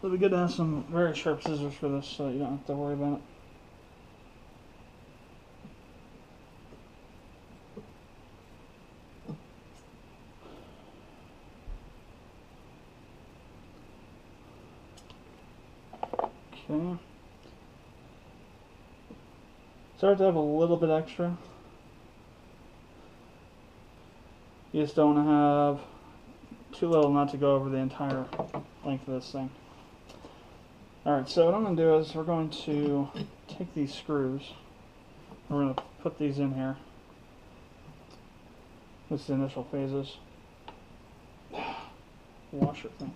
It'll be good to have some very sharp scissors for this so you don't have to worry about it. Okay. Start to have a little bit extra. You just don't want to have too little not to go over the entire length of this thing. Alright, so what I'm going to do is we're going to take these screws. We're going to put these in here. This is the initial phases. Washer thing.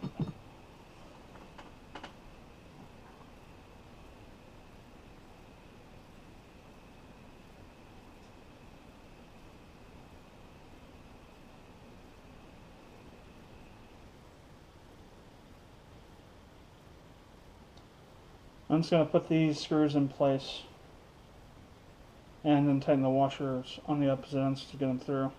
I'm just going to put these screws in place and then tighten the washers on the opposite ends to get them through.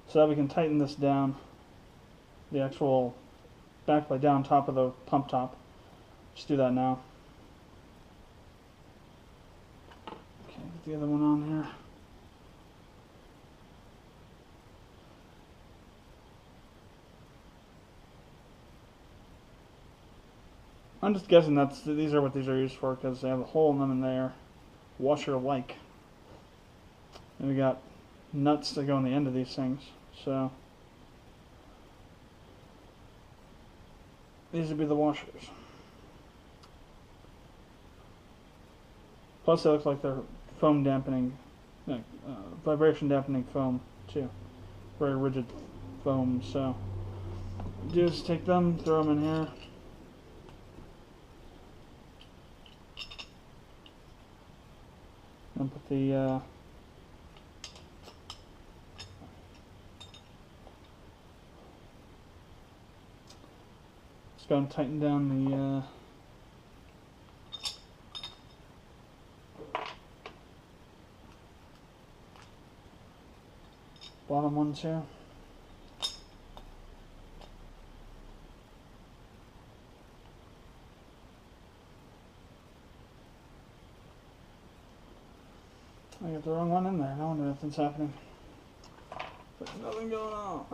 So that we can tighten this down, the actual backplate down top of the pump top. Just do that now. Okay, get the other one on here. I'm just guessing these are what these are used for because they have a hole in them and they're washer-like. And we got nuts that go on the end of these things. So these would be the washers. Plus they look like they're foam dampening, vibration dampening foam too. Very rigid foam. So just take them, throw them in here. And put the just go and tighten down the bottom ones here. I got the wrong one in there. No wonder nothing's happening. There's nothing going on.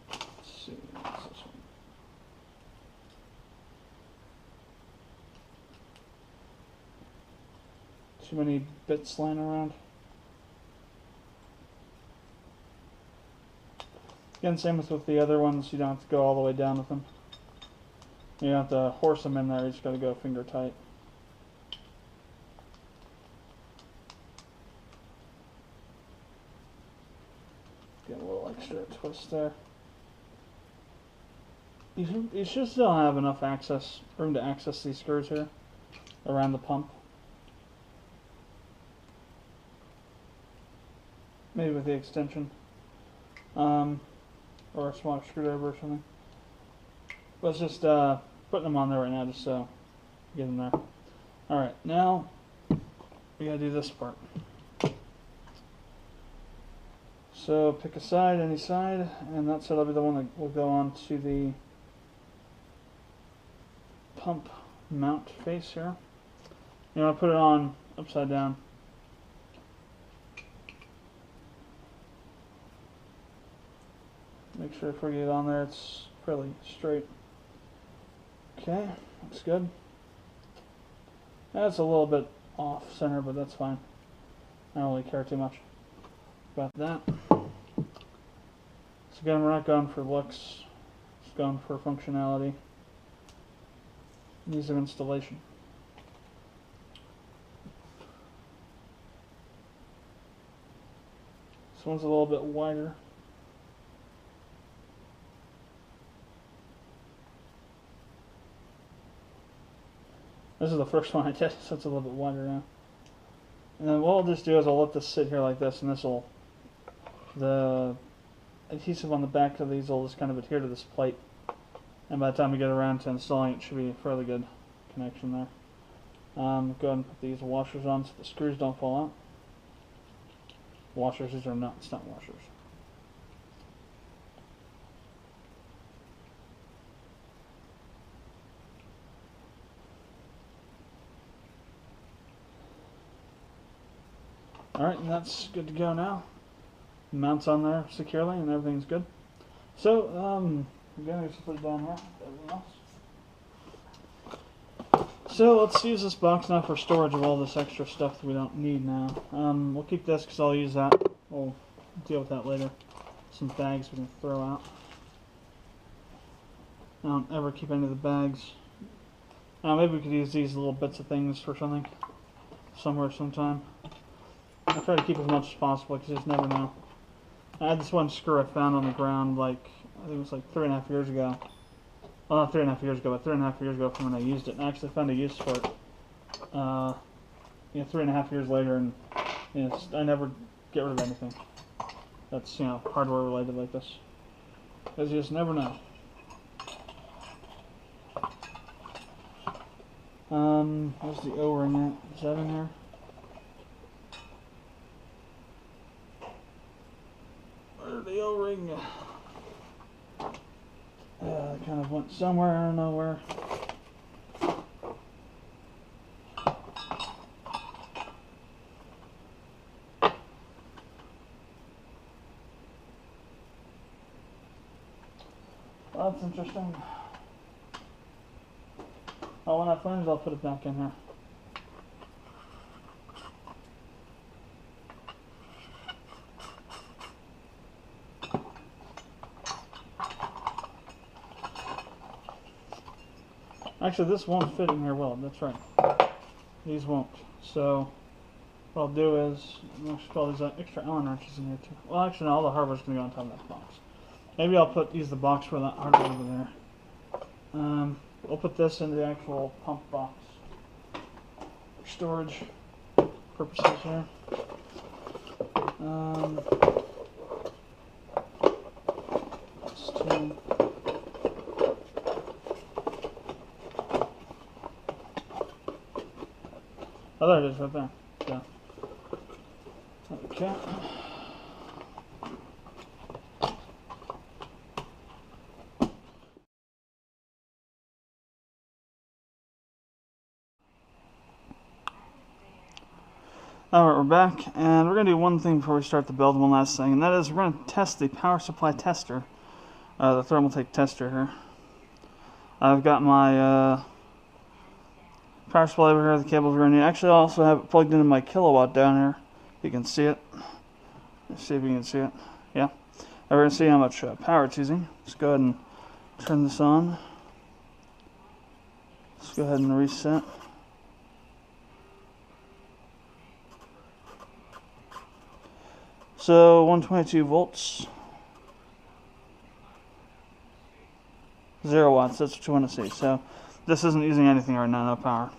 Let's see. What's this one? Too many bits lying around. Again, same as with the other ones. You don't have to go all the way down with them. You don't have to horse them in there, you just gotta go finger tight. Get a little extra twist there. You should still have enough room to access these screws here around the pump. Maybe with the extension. Or a smaller screwdriver or something. Let's just putting them on there right now just so get them there. Alright, now we gotta do this part. So pick a side, any side, and that side will be the one that will go on to the pump mount face here. You want to put it on upside down. Make sure before you get it on there it's fairly straight. Okay, looks good. That's a little bit off center, but that's fine. I don't really care too much about that. So again, we're not going for looks, just going for functionality, ease of installation. This one's a little bit wider. This is the first one I tested, so it's a little bit wider now. And then what I'll just do is I'll let this sit here like this, and the adhesive on the back of these will just kind of adhere to this plate. And by the time we get around to installing it, should be a fairly good connection there. Go ahead and put these washers on so the screws don't fall out. washers. These are not stunt washers. Alright, and that's good to go now. Mounts on there securely and everything's good. So, again, just put it down here. Everything else. So let's use this box now for storage of all this extra stuff that we don't need now. We'll keep this because I'll use that. We'll deal with that later. Some bags we can throw out. I don't ever keep any of the bags. Maybe we could use these little bits of things for something. Somewhere, sometime. I try to keep as much as possible because you just never know. I had this one screw I found on the ground like, I think it was like 3.5 years ago. Well, not 3.5 years ago, but 3.5 years ago from when I used it. And I actually found a use for it. 3.5 years later, and I never get rid of anything that's hardware related like this. Because you just never know. Where's the O-ring at? Is that in here? Where's the O-ring? It kind of went somewhere, I don't know where. Well, that's interesting. Oh, when I find it, I'll put it back in here. Actually, this won't fit in here well. That's right. These won't. So, what I'll do is, I'm actually put all these extra Allen wrenches in here too. Well, actually, no, all the hardware's going to go on top of that box. Maybe I'll use the box for that hardware over there. We'll put this in the actual pump box for storage purposes here. That's two. Oh, there it is, right there. Yeah. Okay. Alright, we're back, and we're going to do one thing before we start the build, one last thing, and that is we're going to test the power supply tester, the thermal-take tester here. I've got my power supply over here, the cables running. Actually, I also have it plugged into my kilowatt down here. You can see it. Let's see if you can see it. Yeah. We're going to see how much power it's using. Let's go ahead and turn this on. Let's go ahead and reset. So 122 volts, 0 watts, that's what you want to see. So this isn't using anything right now, no power.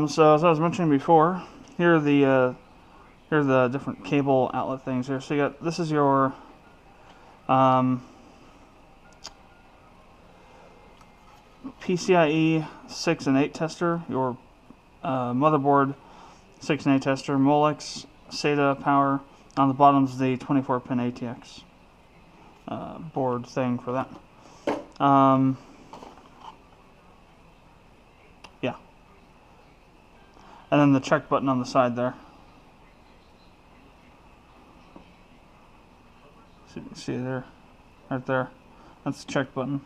So as I was mentioning before, here are the different cable outlet things here. So you got, this is your PCIe 6 and 8 tester, your motherboard 6 and 8 tester, Molex, SATA power. On the bottom is the 24-pin ATX board thing for that. Yeah. And then the check button on the side there. So you can see it there, right there. That's the check button.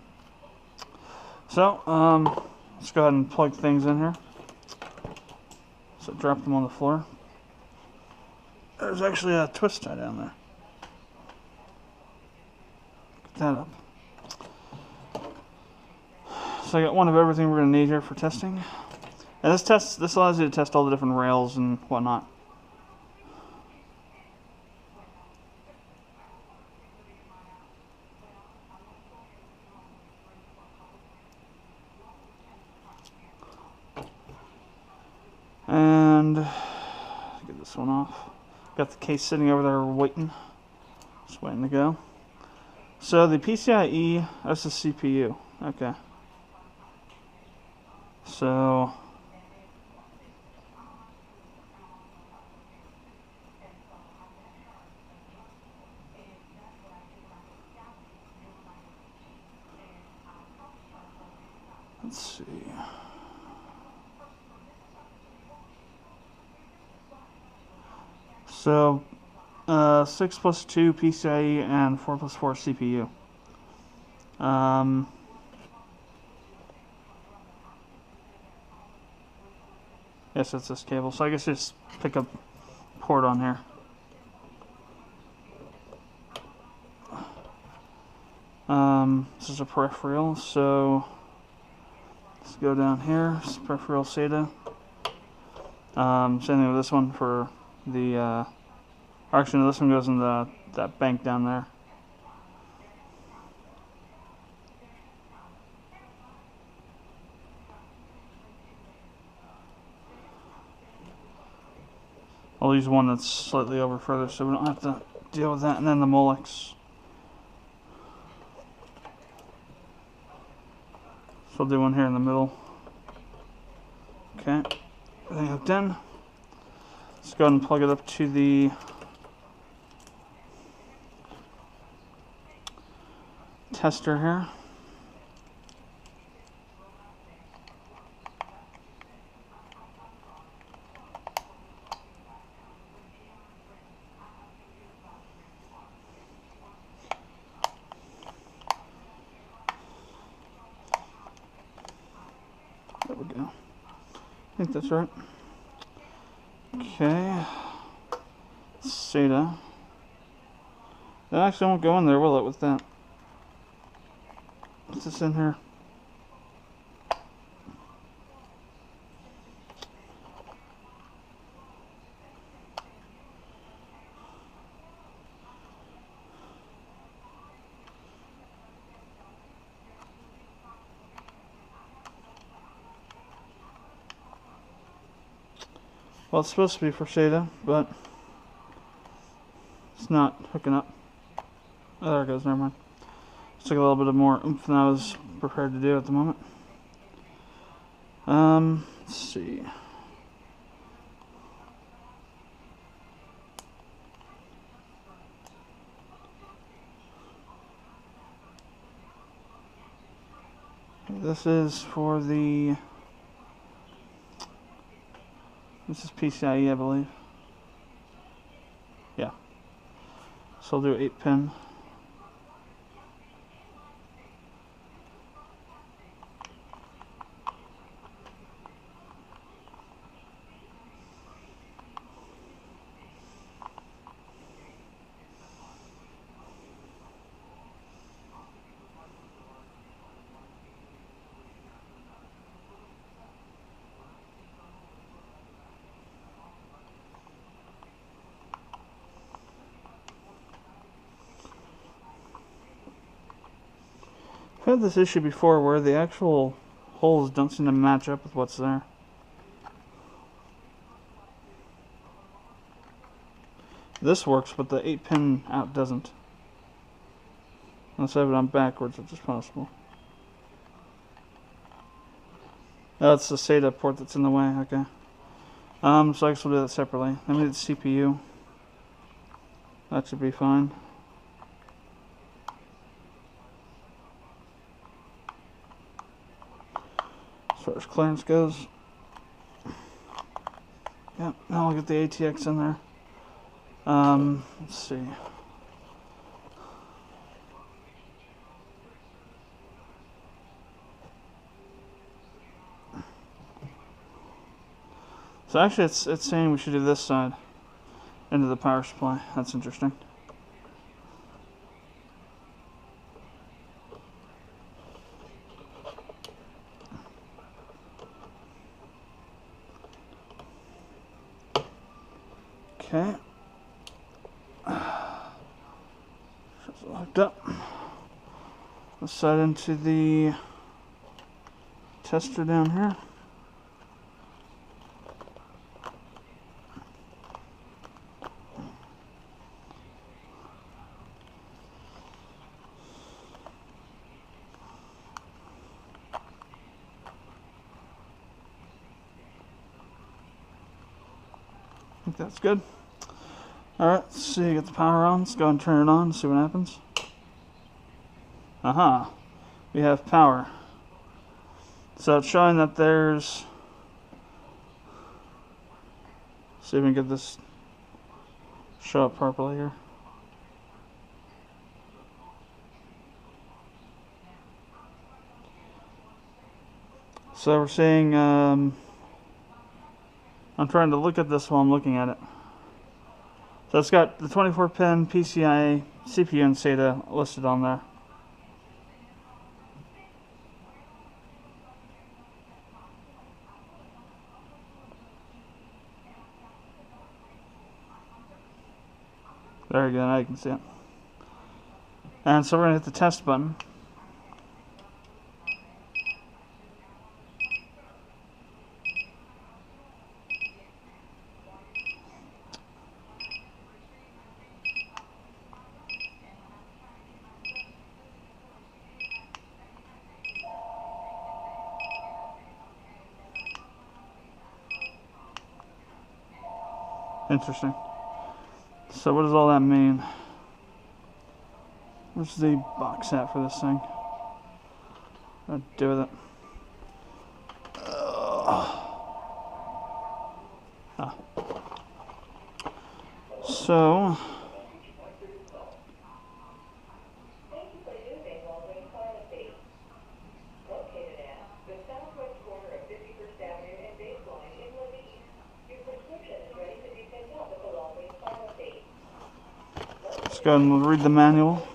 So, let's go ahead and plug things in here. So drop them on the floor. There's actually a twist tie down there. Get that up. So I got one of everything we're going to need here for testing. And this allows you to test all the different rails and whatnot. And get this one off. Got the case sitting over there waiting. Just waiting to go. So the PCIe, that's the CPU. Okay. So Let's see. So 6 plus 2 PCIe and 4 plus 4 CPU. Yes, it's this cable. So I guess just pick up port on here. This is a peripheral, so let's go down here. It's peripheral SATA. Same thing with this one for the. Actually, no, this one goes in that bank down there. I'll use one that's slightly over further so we don't have to deal with that. And then the Molex. So I'll do one here in the middle. Okay, everything hooked in. Let's go ahead and plug it up to the tester here. There we go. I think that's right. Okay. SATA. That actually won't go in there, will it, with that? What's this in here? Well, it's supposed to be for SATA, but it's not hooking up. Oh, there it goes, never mind. Just took a little bit of more oomph than I was prepared to do at the moment. Let's see. This is for the... This is PCIe, I believe. Yeah. So I'll do 8-pin. I've had this issue before where the actual holes don't seem to match up with what's there. This works, but the 8-pin out doesn't. Unless I have it on backwards, which is possible. Oh, it's the SATA port that's in the way, okay. So I guess we'll do that separately. Then we need the CPU. That should be fine. As far as clearance goes. Yep, now we'll get the ATX in there. Let's see. So actually it's saying we should do this side into the power supply. That's interesting. Okay. It's locked up. Let's set into the tester down here. I think that's good. Alright, let's see, get the power on. Let's go and turn it on and see what happens. Aha! We have power. So it's showing that there's, see if we can get this show up properly here. So we're seeing, I'm trying to look at this while I'm looking at it. So it's got the 24-pin PCIe CPU and SATA listed on there. There you go, now you can see it. And so we're going to hit the test button. Interesting. So what does all that mean? Where's the box at for this thing? What do I do with it? So let's go ahead and read the manual.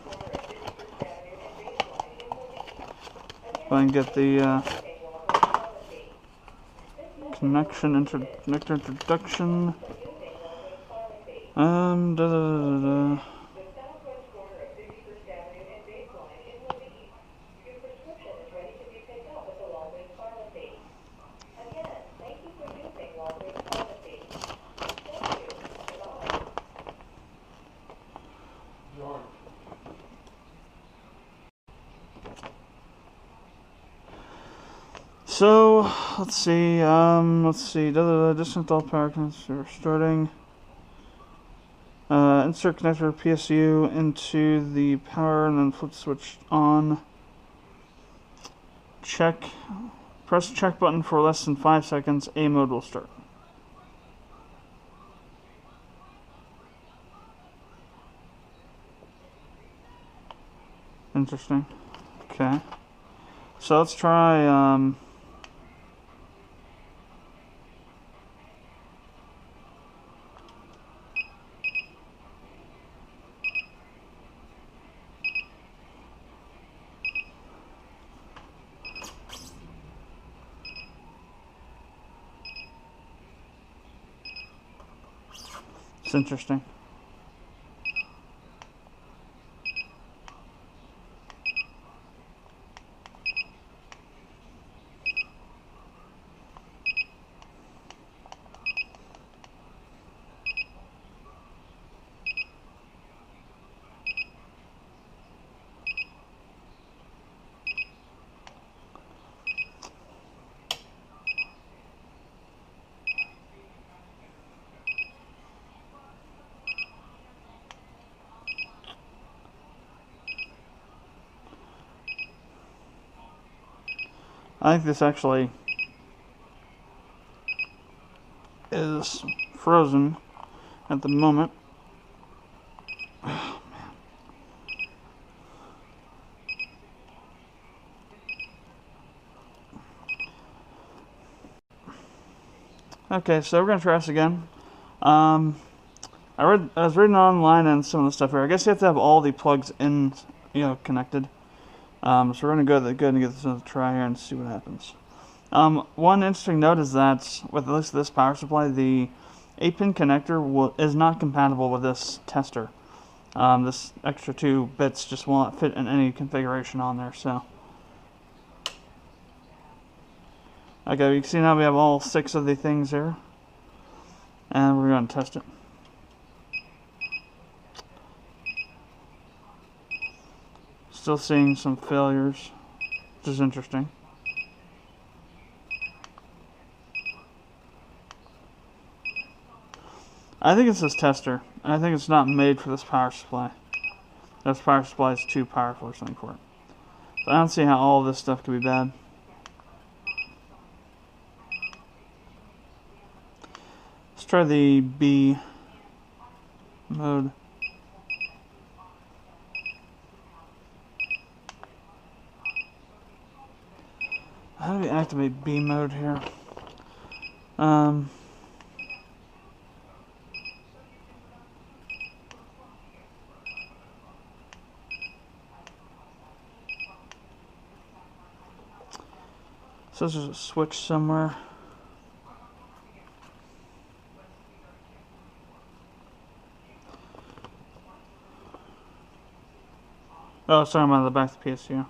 Go ahead and get the connector introduction. So let's see. Distant all power connectors starting. Insert connector PSU into the power and then flip switch on. Check. Press the check button for less than 5 seconds. A mode will start. Interesting. Okay. So let's try. It's interesting. I think this actually is frozen at the moment. Oh, man. Okay, so we're gonna try this again. I was reading online and some of the stuff here. I guess you have to have all the plugs in, connected. So we're going to go ahead and give this a try here and see what happens. One interesting note is that with at least this power supply, the 8-pin connector is not compatible with this tester. This extra 2 bits just will not fit in any configuration on there. So, okay, you can see now we have all 6 of the things here, and we're going to test it. Still seeing some failures, which is interesting. I think it's this tester, and I think it's not made for this power supply. This power supply is too powerful or something for it. So I don't see how all of this stuff could be bad. try the B mode. How do we activate B mode here? So there's a switch somewhere. Oh, sorry, I'm on the back of the PSU.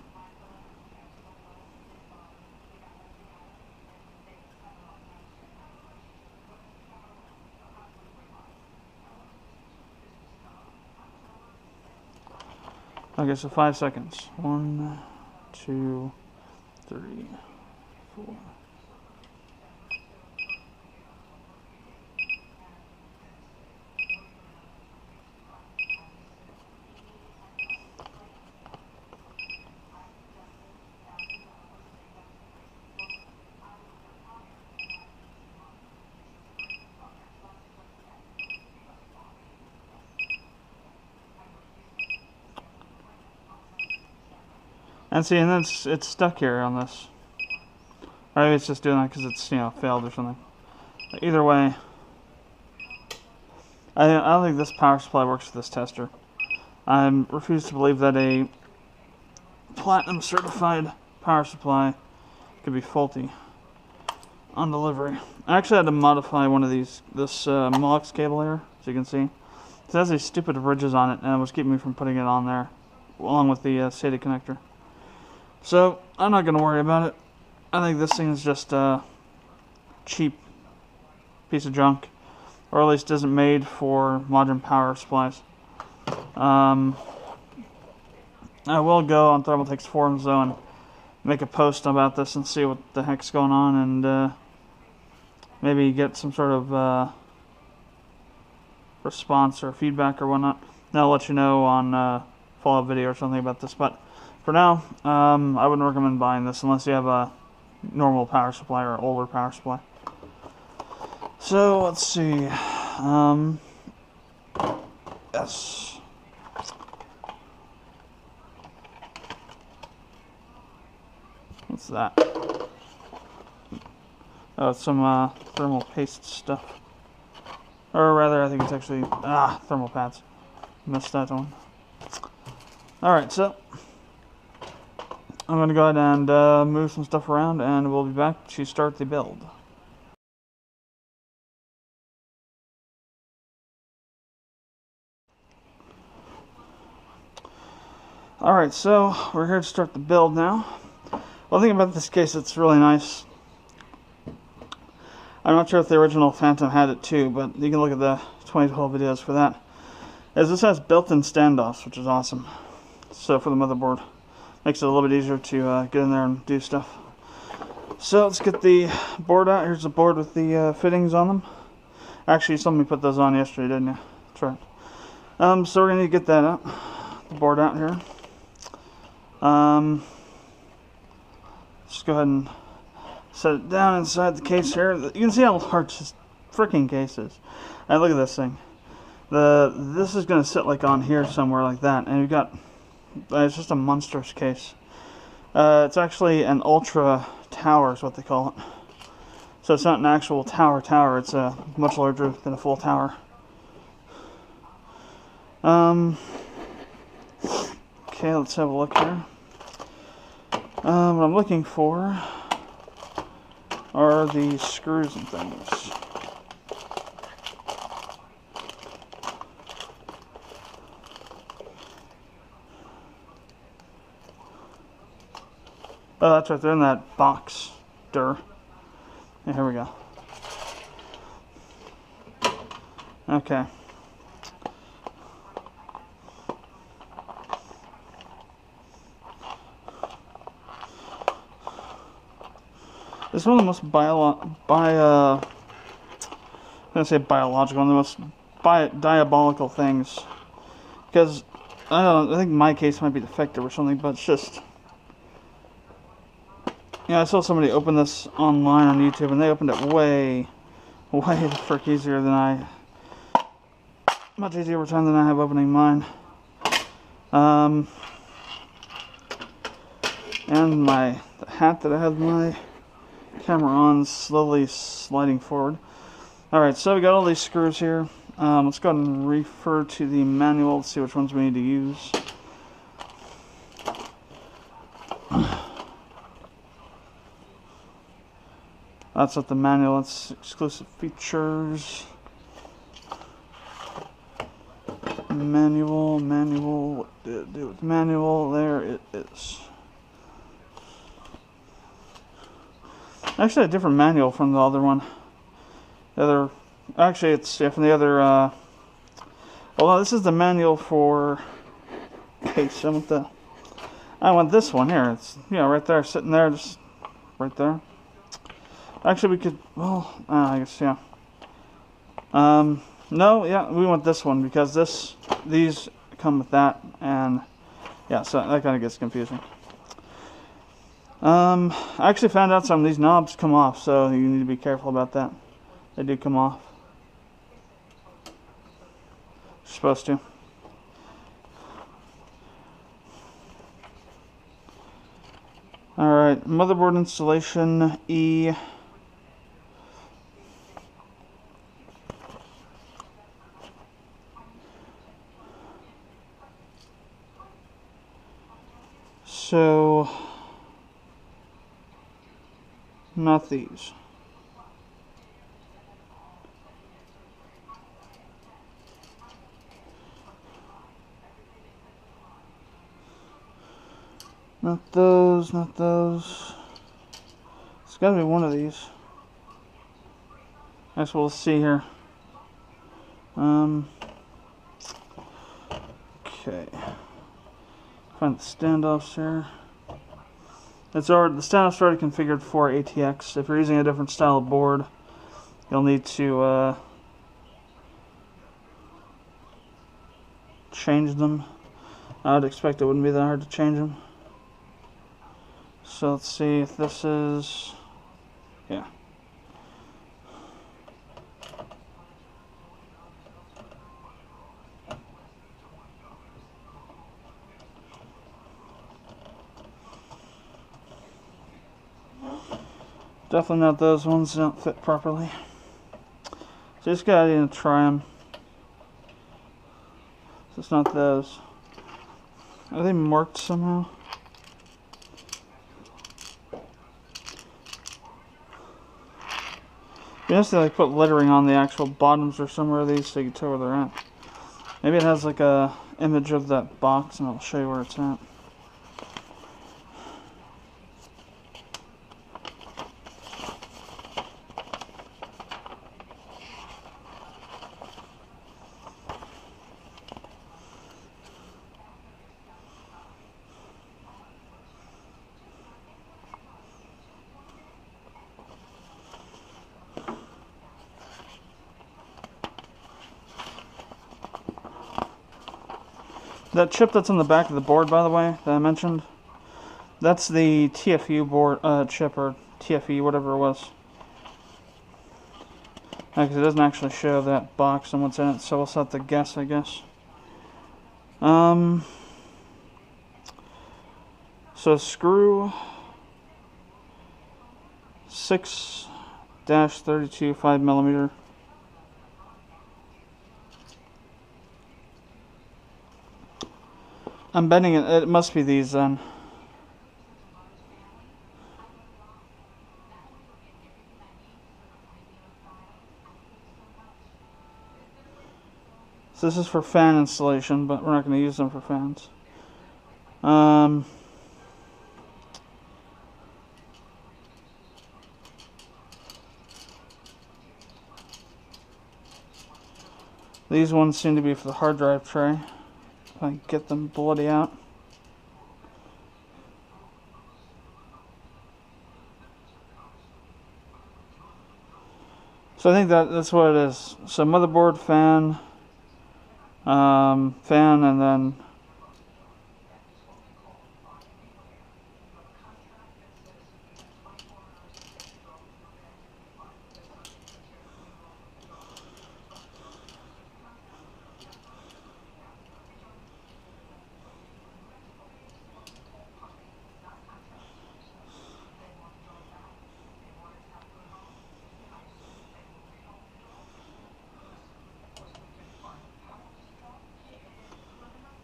Okay, so 5 seconds. 1, 2, 3, 4. And see, and then it's stuck here on this. Or maybe it's just doing that because it's, failed or something. But either way, I don't think this power supply works for this tester. I refuse to believe that a platinum certified power supply could be faulty on delivery. I actually had to modify one of this MOX cable here, as you can see. It has these stupid ridges on it, and it was keeping me from putting it on there, along with the SATA connector. So, I'm not going to worry about it. I think this thing is just a cheap piece of junk, or at least isn't made for modern power supplies. I will go on Thermaltake's forums though and make a post about this and see what the heck's going on, and maybe get some sort of response or feedback or whatnot. And I'll let you know on follow-up video or something about this. But for now, I wouldn't recommend buying this unless you have a normal power supply or older power supply. So let's see. Yes. What's that? Oh, it's some thermal paste stuff. Or rather, I think it's actually thermal pads. Missed that one. Alright, so I'm going to go ahead and move some stuff around, and we'll be back to start the build. Alright, so we're here to start the build now. One thing about this case that's really nice, I'm not sure if the original Phantom had it too, but you can look at the 2012 videos for that, is this has built-in standoffs, which is awesome. So for the motherboard, makes it a little bit easier to get in there and do stuff. So let's get the board out. Here's the board with the fittings on them. Actually, you saw me put those on yesterday, didn't you? That's right. So we're going to get that out, the board out here. Just go ahead and set it down inside the case here. You can see how large this freaking case is. And look at this thing. This is going to sit like on here somewhere like that. And we've got, it's just a monstrous case. It's actually an ultra tower is what they call it. So it's not an actual tower. It's much larger than a full tower. Okay, let's have a look here. What I'm looking for are the screws and things. Oh, that's right, they're in that box. Yeah, here we go. Okay. This is one of the most diabolical things, because I think my case might be defective or something, but it's just, I saw somebody open this online on YouTube, and they opened it way way the frick easier than much easier over time than I have opening mine. And the hat that I have my camera on slowly sliding forward. Alright, so we got all these screws here. Let's go ahead and refer to the manual to see which ones we need to use. That's not the manual, it's exclusive features. Manual, what did it do with the manual? There it is. Actually, a different manual from the other one. Actually, it's from the other. Well, no, this is the manual for. Okay, so I want this one here. It's right there, sitting there, just right there. Actually, we could. Well, I guess yeah. No, yeah, we want this one because these come with that, and yeah, so that kind of gets confusing. I actually found out some of these knobs come off, so you need to be careful about that. They do come off. You're supposed to. Alright, motherboard installation E. So, not these. Not those, not those. It's gotta be one of these. I guess we'll see here. Okay. Find the standoffs here. The standoff's already configured for ATX. If you're using a different style of board, you'll need to change them. I would expect it wouldn't be that hard to change them. So let's see if this is, yeah. Definitely not those ones, they don't fit properly. So just gotta try them. So it's not those. Are they marked somehow? You have to put lettering on the actual bottoms or somewhere of these so you can tell where they're at. Maybe it has like a image of that box and I'll show you where it's at. That chip that's on the back of the board, by the way, that I mentioned, that's the TFU board chip, or TFE, whatever it was. Because it doesn't actually show that box and what's in it, so we'll have to guess, I guess. So screw 6-32 5mm. I'm betting it must be these then. So this is for fan installation, but we're not going to use them for fans. These ones seem to be for the hard drive tray. If I can get them bloody out. So I think that's what it is. So motherboard, fan, and then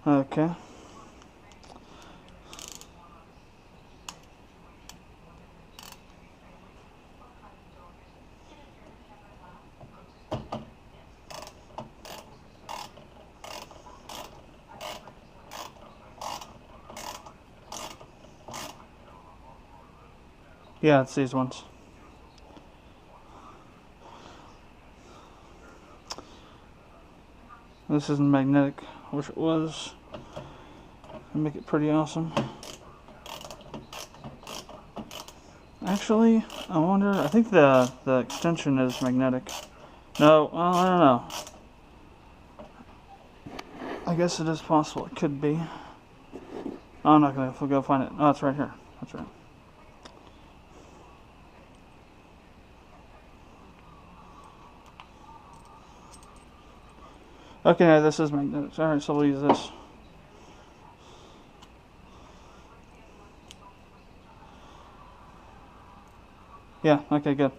Okay. Yeah, it's these ones. This isn't magnetic. I wish it was. Make it pretty awesome. Actually, I wonder. I think the extension is magnetic. No, well, I don't know. I guess it is possible. It could be. I'm not gonna go find it. Oh, it's right here. That's right. Okay, no, this is magnetic. Alright, so we'll use this. Yeah, okay, good.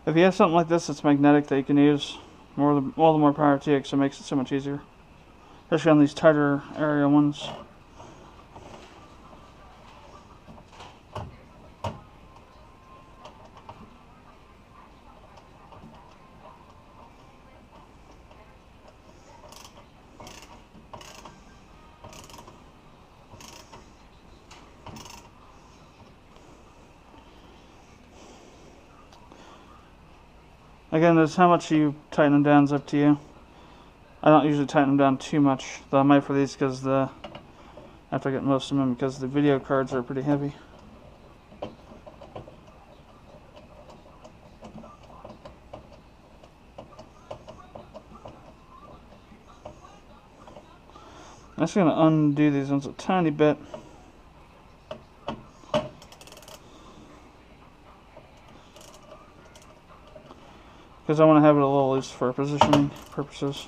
If you have something like this that's magnetic that you can use, all the more power to you, because it makes it so much easier. Especially on these tighter area ones. Again, there's how much you tighten them down is up to you. I don't usually tighten them down too much, though I might for these because after I get most of them, because the video cards are pretty heavy. I'm just going to undo these ones a tiny bit. Because I want to have it a little loose for positioning purposes.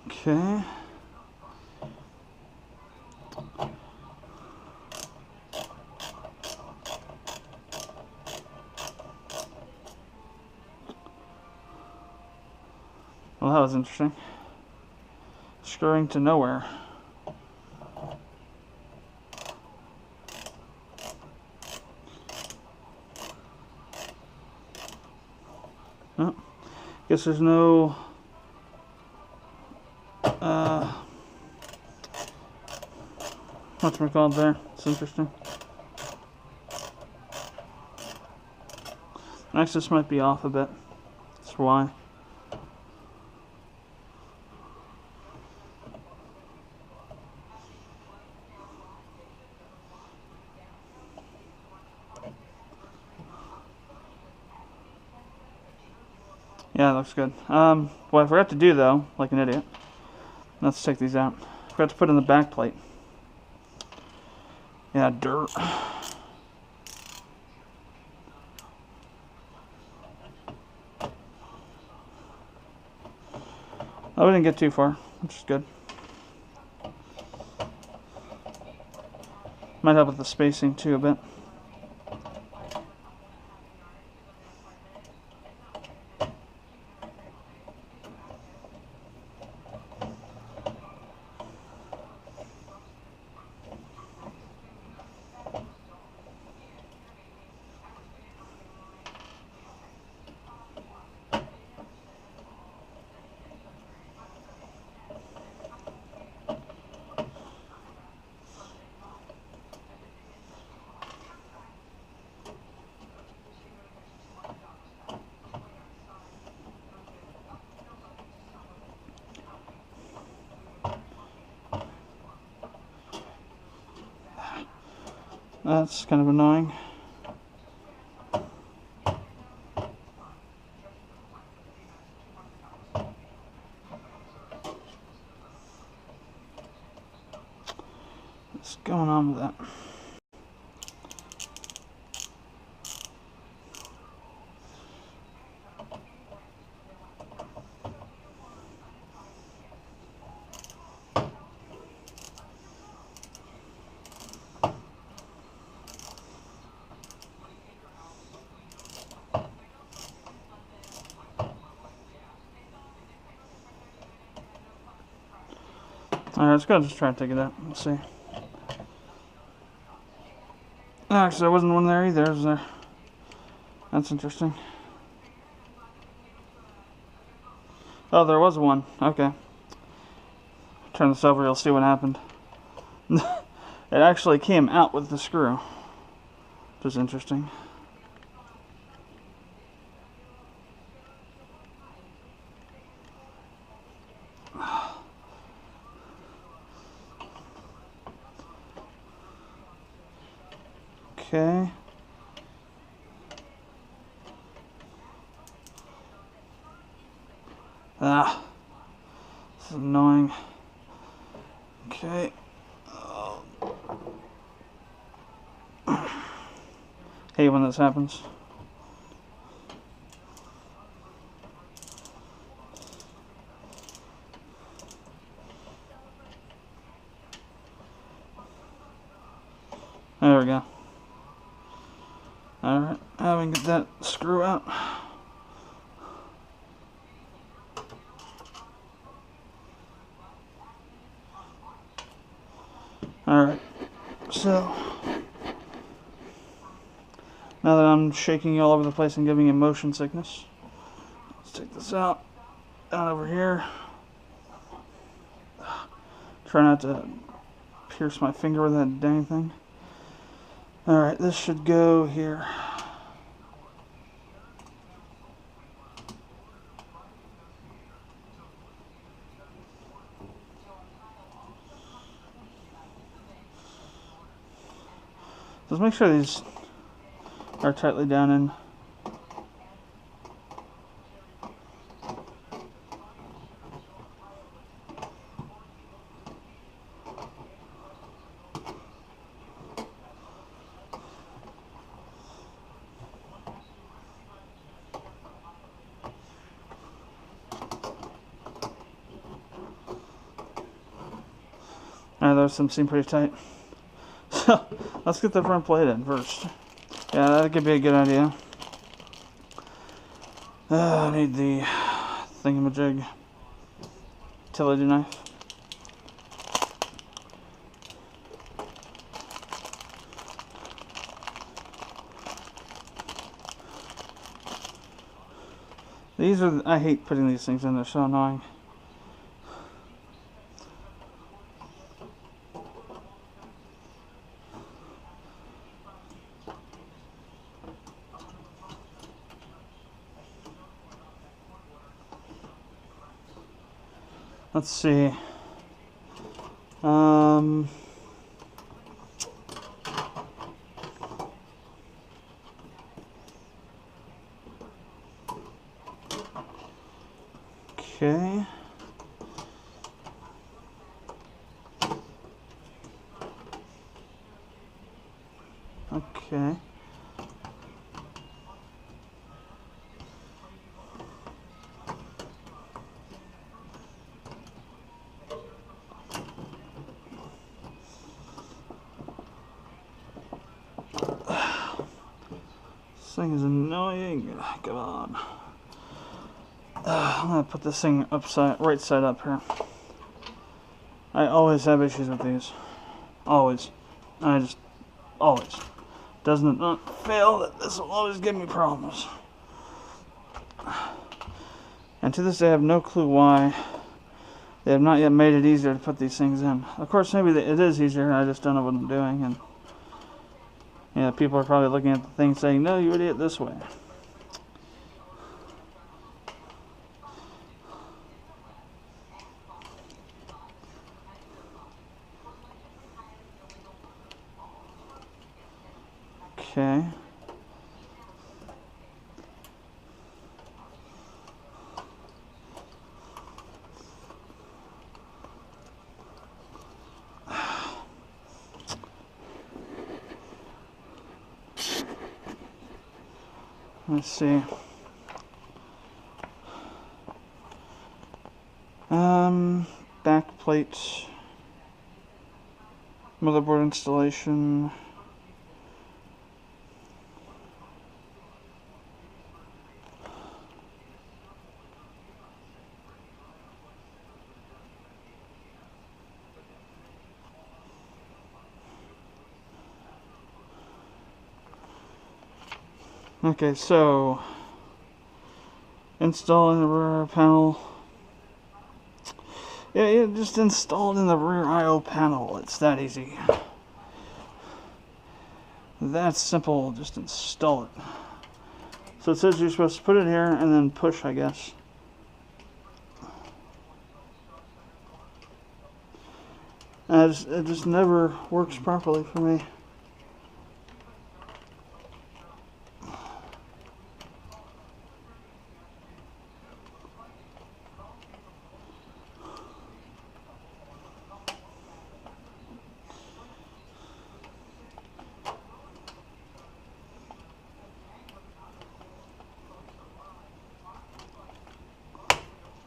Okay. Well, that was interesting. Screwing to nowhere. Oh, guess there's no whatchamacallit there. It's interesting. Next, this might be off a bit. That's why. Yeah, it looks good. What I forgot to do though, like an idiot, let's take these out. I forgot to put in the back plate. Yeah, dirt. Oh, we didn't get too far, which is good. Might help with the spacing too a bit. That's kind of annoying. What's going on with that? Alright, let's go just try to take it out. Let's see. Actually, there wasn't one there either, was there? That's interesting. Oh, there was one. Okay. Turn this over, you'll see what happened. It actually came out with the screw, which is interesting. Okay. Ah, this is annoying. Okay. Hate when this happens. There we go. Alright, now we can get that screw out. Alright, so now that I'm shaking you all over the place and giving you motion sickness, let's take this out over here. Try not to pierce my finger with that dang thing. Alright, this should go here. Let's make sure these are tightly down in. Those some seem pretty tight. So let's get the front plate in first. Yeah, that could be a good idea. I need the thingamajig utility knife. These are, I hate putting these things in, they're so annoying. Let's see. Okay. Okay. This thing is annoying. Come on. I'm gonna put this thing right side up here. I always have issues with these. Always. Always. Doesn't not fail that this will always give me problems. And to this day I have no clue why they have not yet made it easier to put these things in. Of course, maybe it is easier, I just don't know what I'm doing. And yeah, people are probably looking at the thing saying, no, you idiot, this way. Okay. Let's see. Back plate, motherboard installation. Okay, so installing the rear panel. Yeah, just install it in the rear I/O panel. It's that easy. That's simple. Just install it. So it says you're supposed to put it here and then push, I guess. It just never works properly for me.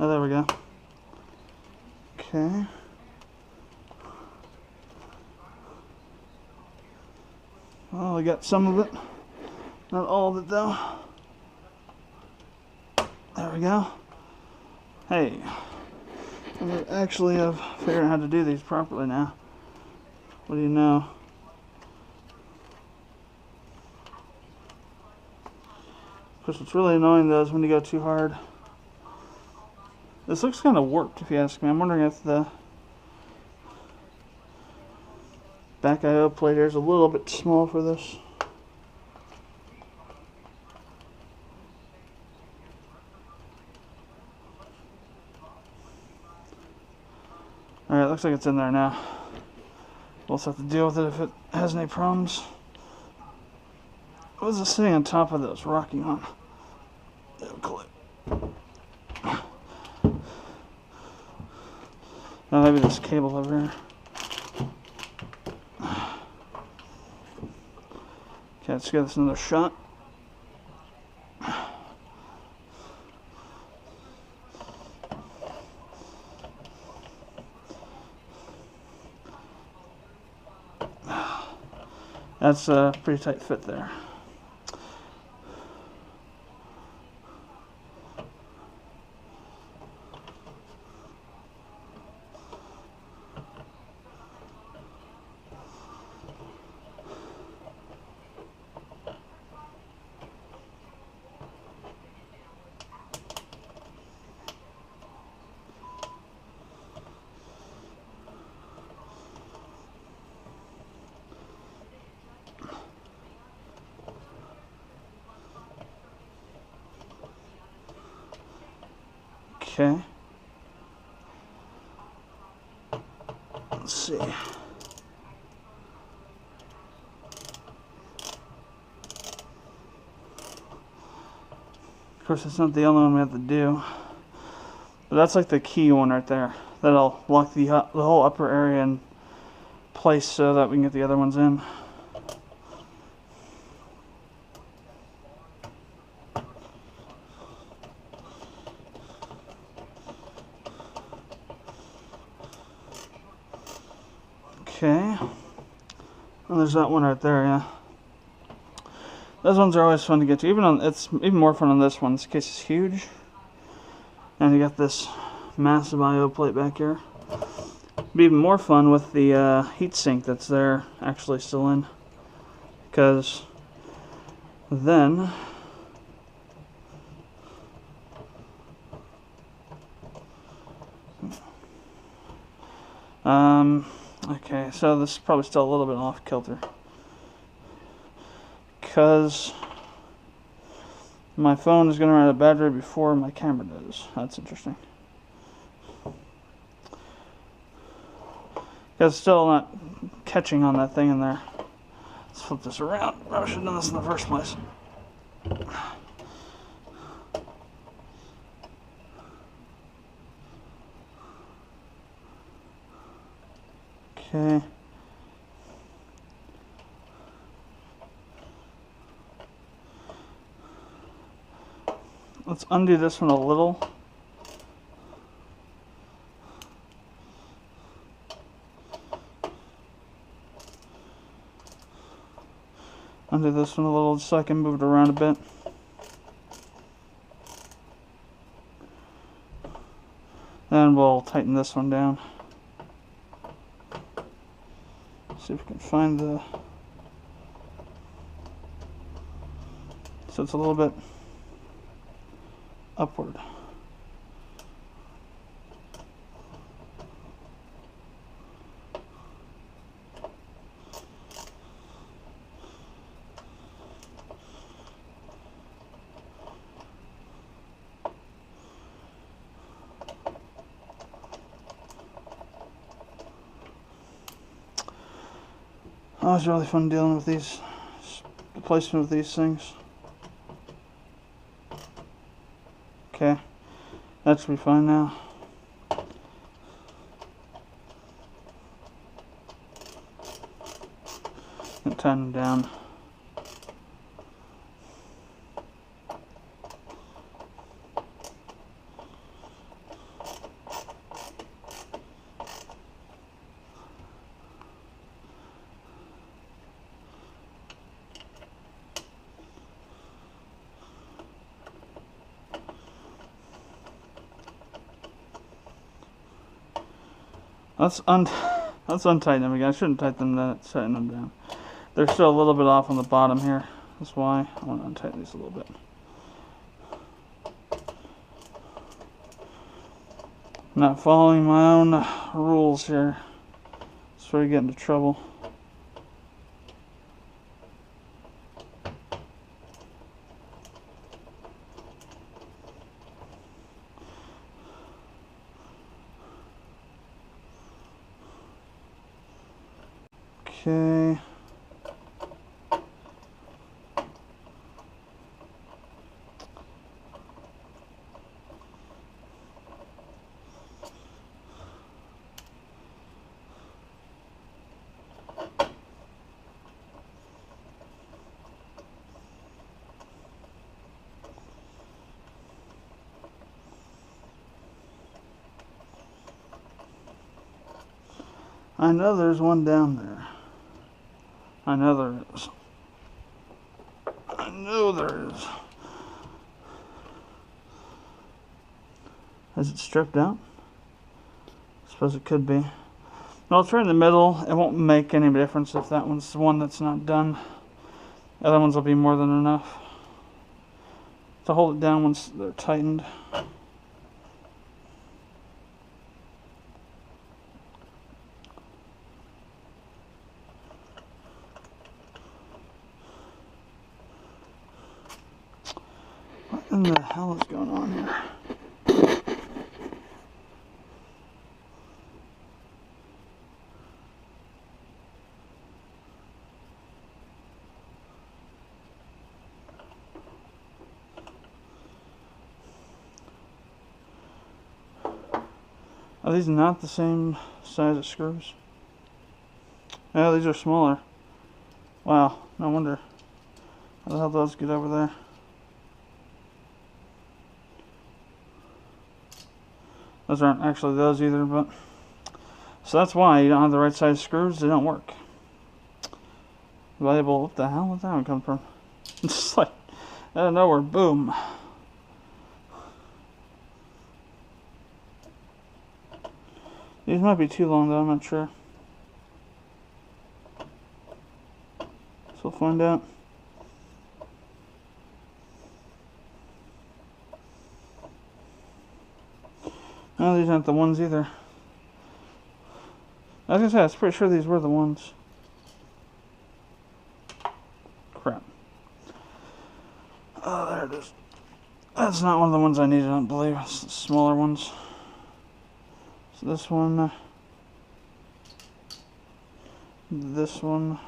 Oh, there we go. Okay. Well, we got some of it. Not all of it, though. There we go. Hey. I actually have figured out how to do these properly now. What do you know? Of course, what's really annoying, though, is when you go too hard. This looks kind of warped, if you ask me. I'm wondering if the back I/O plate here is a little bit small for this. Alright, looks like it's in there now. We'll also have to deal with it if it has any problems. What is it sitting on top of those rocking on? Clip. Now maybe this cable over here. Okay, let's give this another shot. That's a pretty tight fit there. Okay. Let's see. Of course, it's not the only one we have to do. But that's like the key one right there. That'll lock the whole upper area in place so that we can get the other ones in. Okay, and there's that one right there, yeah. Those ones are always fun to get to. It's even more fun on this one. This case is huge, and you got this massive I/O plate back here. It'd be even more fun with the heatsink that's there actually still in, because then okay, so this is probably still a little bit off kilter, because my phone is going to run out of battery before my camera does. That's interesting. It's still not catching on that thing in there. Let's flip this around. I should have done this in the first place. Okay. Let's undo this one a little. Undo this one a little so I can move it around a bit. Then we'll tighten this one down. See if we can find the... so it's a little bit upward. Oh, it's really fun dealing with these, the placement of these things. Okay, that should be fine now. And tighten them down. Let's untighten them again. I shouldn't tighten them down. They're still a little bit off on the bottom here. That's why I want to untighten these a little bit. I'm not following my own rules here. That's where you get into trouble. Okay. I know there's one down there. I know there is. I know there is. Is it stripped out? I suppose it could be. Well, it's right in the middle. It won't make any difference if that one's the one that's not done. The other ones will be more than enough to hold it down once they're tightened. What in the hell is going on here? Are these not the same size of screws? Yeah, these are smaller. Wow, no wonder. How the hell those get over there? Those aren't actually those either, but... So that's why you don't have the right size screws, they don't work. Valuable, what the hell is that one come from? It's just like, out of nowhere, boom. These might be too long though, I'm not sure. So we'll find out. No, these aren't the ones either. I was gonna say, I was pretty sure these were the ones. Crap. Oh, there it is. That's not one of the ones I needed, I don't believe. It's the smaller ones. So this one. This one.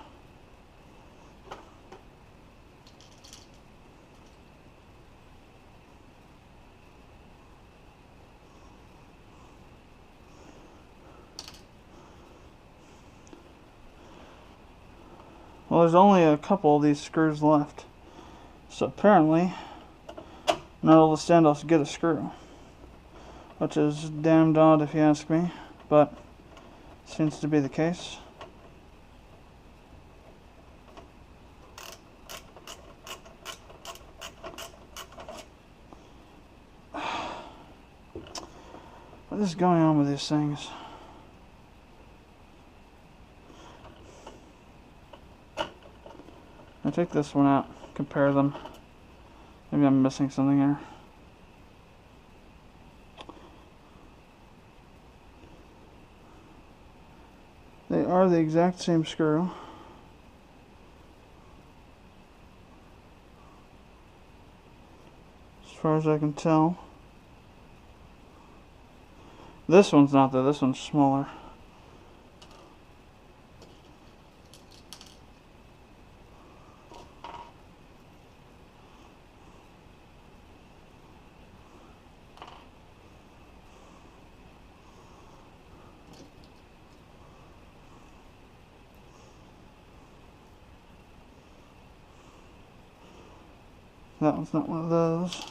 Well, there's only a couple of these screws left. So apparently, not all the standoffs get a screw. Which is damned odd if you ask me, but seems to be the case. What is going on with these things? I'll take this one out, compare them. Maybe I'm missing something here. They are the exact same screw. As far as I can tell. This one's not though, this one's smaller. That one's not one of those.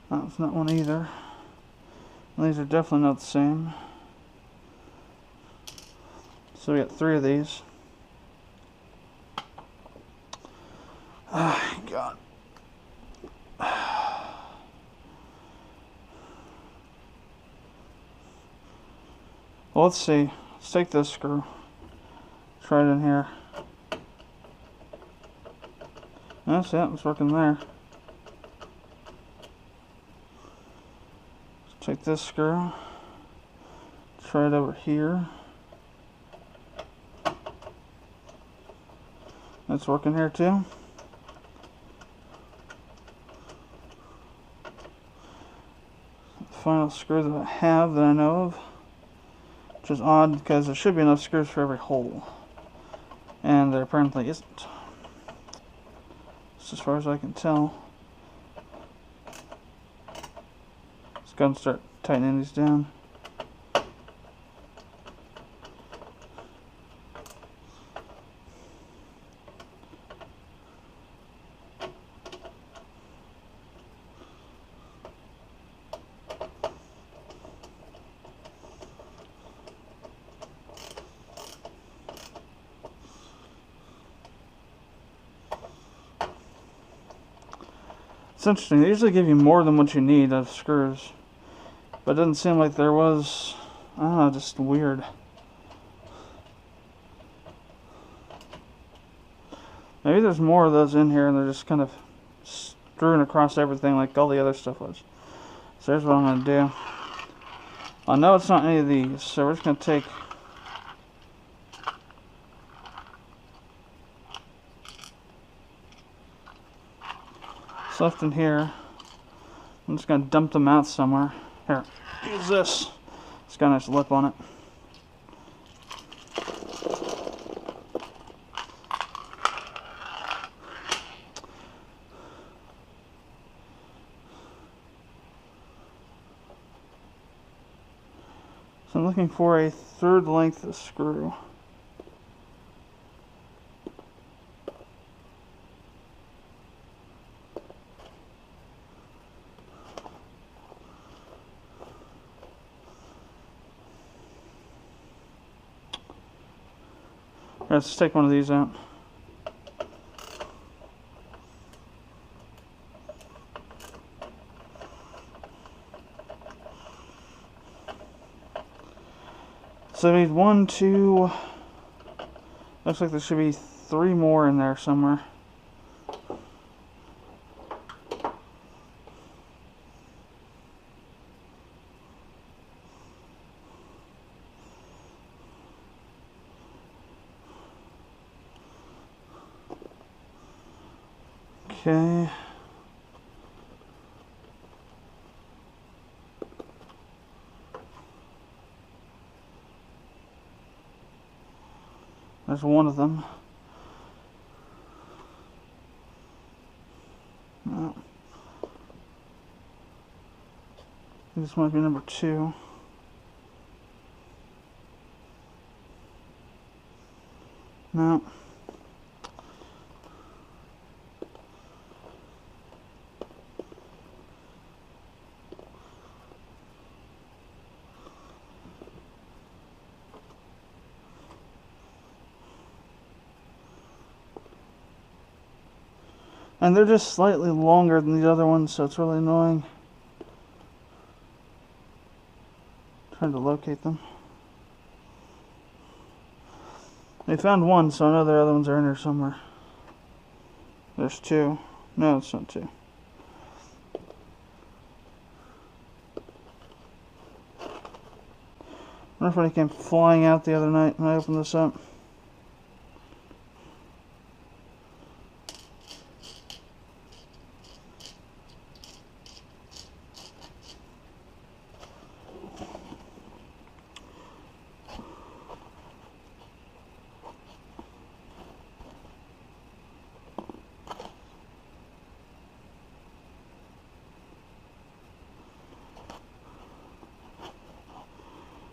That's not one either. These are definitely not the same. So we got 3 of these. Oh, God. Well, let's see. Let's take this screw. Try it in here. That's it. It's working there. Let's take this screw. Try it over here. That's working here too. The final screw that I have that I know of. Which is odd because there should be enough screws for every hole. And there apparently isn't. Just as far as I can tell. Let's go and start tightening these down. It's interesting, they usually give you more than what you need of screws. But it doesn't seem like there was, I don't know, just weird. Maybe there's more of those in here and they're just kind of strewn across everything like all the other stuff was. So here's what I'm going to do. I know it's not any of these, so we're just going to take what's left in here. I'm just going to dump them out somewhere. Here, use this. It's got a nice lip on it. So I'm looking for a 1/3 length of screw. Let's take one of these out. So I need 1, 2, looks like there should be 3 more in there somewhere. Okay. There's one of them. No. This might be number 2. No. And they're just slightly longer than the other ones, so it's really annoying. Trying to locate them. They found one, so I know the other ones are in here somewhere. There's two. No, it's not two. I wonder if they came flying out the other night when I opened this up.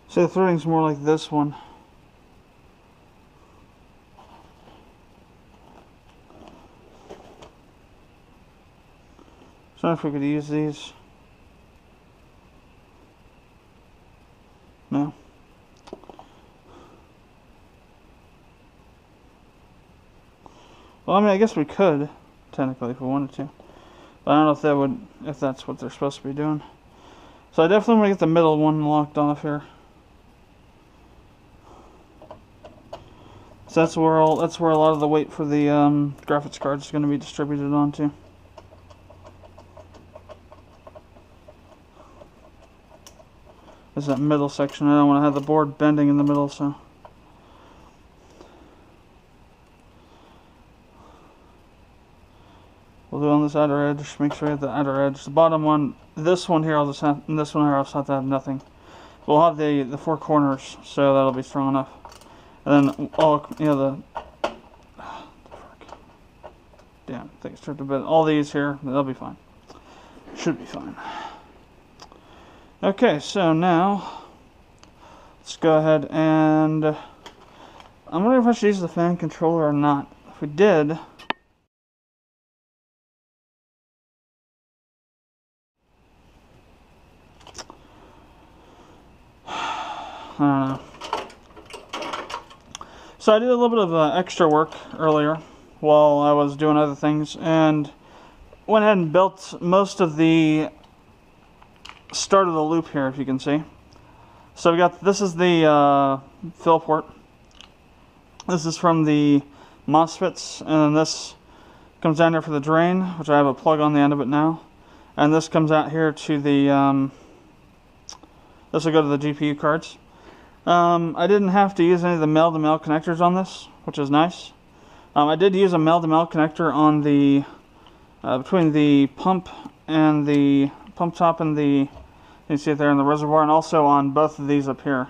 So the threading's more like this one. So I don't know if we could use these. No. Well, I mean, I guess we could, technically, if we wanted to. But I don't know if that would, if that's what they're supposed to be doing. So I definitely want to get the middle one locked off here. So that's where a lot of the weight for the graphics card is going to be distributed onto. Is that middle section? I don't want to have the board bending in the middle, so. We'll do it on this outer edge. Make sure we have the outer edge. The bottom one, this one here, I'll just have, and this one here, I'll just have to have nothing. We'll have the four corners, so that'll be strong enough. And then all, you know, damn, I think it's tripped a bit. All these here, they'll be fine. Should be fine. Okay, so now let's go ahead and I'm wondering if I should use the fan controller or not. If we did, I don't know. So I did a little bit of extra work earlier while I was doing other things, and went ahead and built most of the start of the loop here, if you can see. So we got, this is the fill port. This is from the MOSFETs, and then this comes down here for the drain, which I have a plug on the end of it now. And this comes out here to the, this will go to the GPU cards. I didn't have to use any of the male-to-male connectors on this, which is nice. I did use a male-to-male connector on the, between the pump and the pump top and the, you can see it there in the reservoir, and also on both of these up here.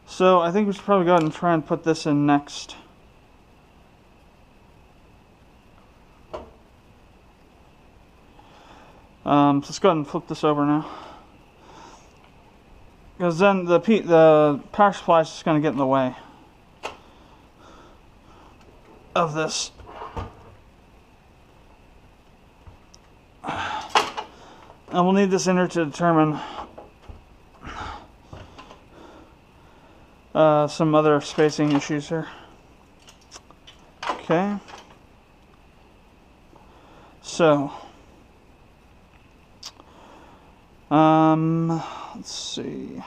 So I think we should probably go ahead and try and put this in next. So let's go ahead and flip this over now, because then the power supply is just going to get in the way of this. And we'll need this inner to determine some other spacing issues here. Okay. So, let's see.